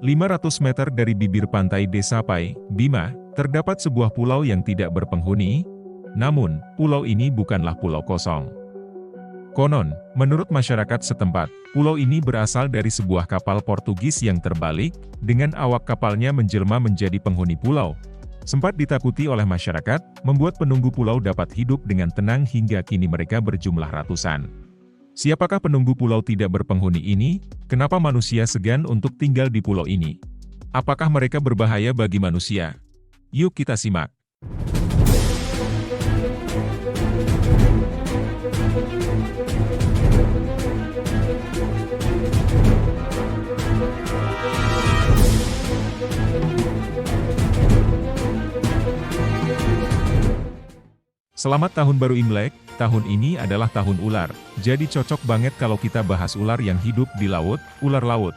500 meter dari bibir pantai Desa Pai, Bima, terdapat sebuah pulau yang tidak berpenghuni. Namun, pulau ini bukanlah pulau kosong. Konon, menurut masyarakat setempat, pulau ini berasal dari sebuah kapal Portugis yang terbalik, dengan awak kapalnya menjelma menjadi penghuni pulau. Sempat ditakuti oleh masyarakat, membuat penunggu pulau dapat hidup dengan tenang hingga kini mereka berjumlah ratusan. Siapakah penunggu pulau tidak berpenghuni ini? Kenapa manusia segan untuk tinggal di pulau ini? Apakah mereka berbahaya bagi manusia? Yuk kita simak. Selamat Tahun Baru Imlek. Tahun ini adalah tahun ular, jadi cocok banget kalau kita bahas ular yang hidup di laut, ular laut.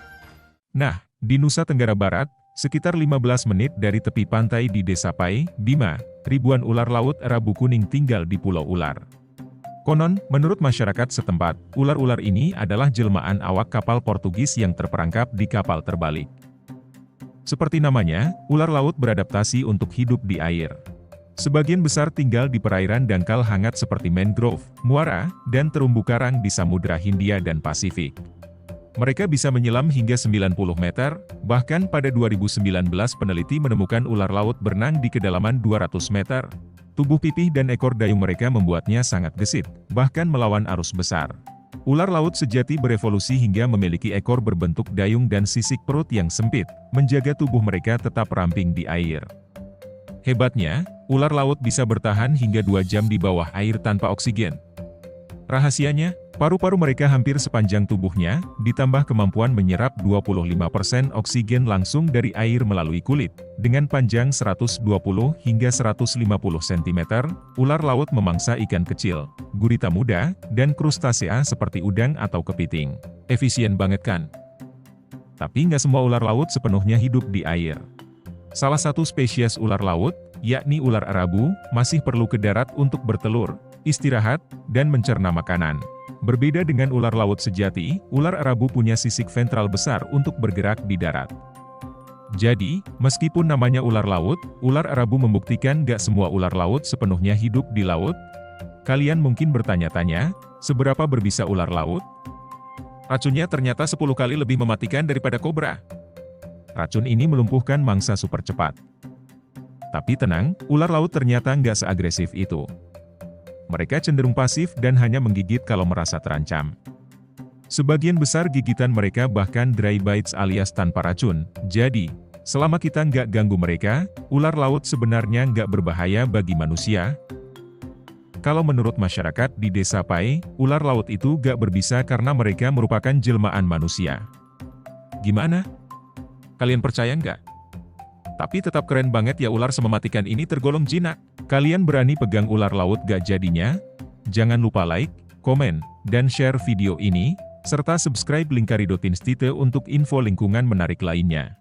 Nah, di Nusa Tenggara Barat, sekitar 15 menit dari tepi pantai di Desa Pai, Bima, ribuan ular laut Arabu Kuning tinggal di Pulau Ular. Konon, menurut masyarakat setempat, ular-ular ini adalah jelmaan awak kapal Portugis yang terperangkap di kapal terbalik. Seperti namanya, ular laut beradaptasi untuk hidup di air. Sebagian besar tinggal di perairan dangkal hangat seperti mangrove, muara, dan terumbu karang di Samudra Hindia dan Pasifik. Mereka bisa menyelam hingga 90 meter, bahkan pada 2019 peneliti menemukan ular laut berenang di kedalaman 200 meter. Tubuh pipih dan ekor dayung mereka membuatnya sangat gesit, bahkan melawan arus besar. Ular laut sejati berevolusi hingga memiliki ekor berbentuk dayung dan sisik perut yang sempit, menjaga tubuh mereka tetap ramping di air. Hebatnya, ular laut bisa bertahan hingga 2 jam di bawah air tanpa oksigen. Rahasianya, paru-paru mereka hampir sepanjang tubuhnya, ditambah kemampuan menyerap 25% oksigen langsung dari air melalui kulit. Dengan panjang 120 hingga 150 cm, ular laut memangsa ikan kecil, gurita muda, dan krustasea seperti udang atau kepiting. Efisien banget kan? Tapi nggak semua ular laut sepenuhnya hidup di air. Salah satu spesies ular laut, yakni ular Arabu, masih perlu ke darat untuk bertelur, istirahat, dan mencerna makanan. Berbeda dengan ular laut sejati, ular Arabu punya sisik ventral besar untuk bergerak di darat. Jadi, meskipun namanya ular laut, ular Arabu membuktikan gak semua ular laut sepenuhnya hidup di laut. Kalian mungkin bertanya-tanya, seberapa berbisa ular laut? Racunnya ternyata 10 kali lebih mematikan daripada kobra. Racun ini melumpuhkan mangsa super cepat. Tapi tenang, ular laut ternyata nggak seagresif itu. Mereka cenderung pasif dan hanya menggigit kalau merasa terancam. Sebagian besar gigitan mereka bahkan dry bites alias tanpa racun. Jadi, selama kita nggak ganggu mereka, ular laut sebenarnya nggak berbahaya bagi manusia. Kalau menurut masyarakat di Desa Pai, ular laut itu nggak berbisa karena mereka merupakan jelmaan manusia. Gimana? Kalian percaya nggak? Tapi tetap keren banget ya ular semematikan ini tergolong jinak. Kalian berani pegang ular laut gak jadinya? Jangan lupa like, komen, dan share video ini, serta subscribe Lingkarido Tinstite untuk info lingkungan menarik lainnya.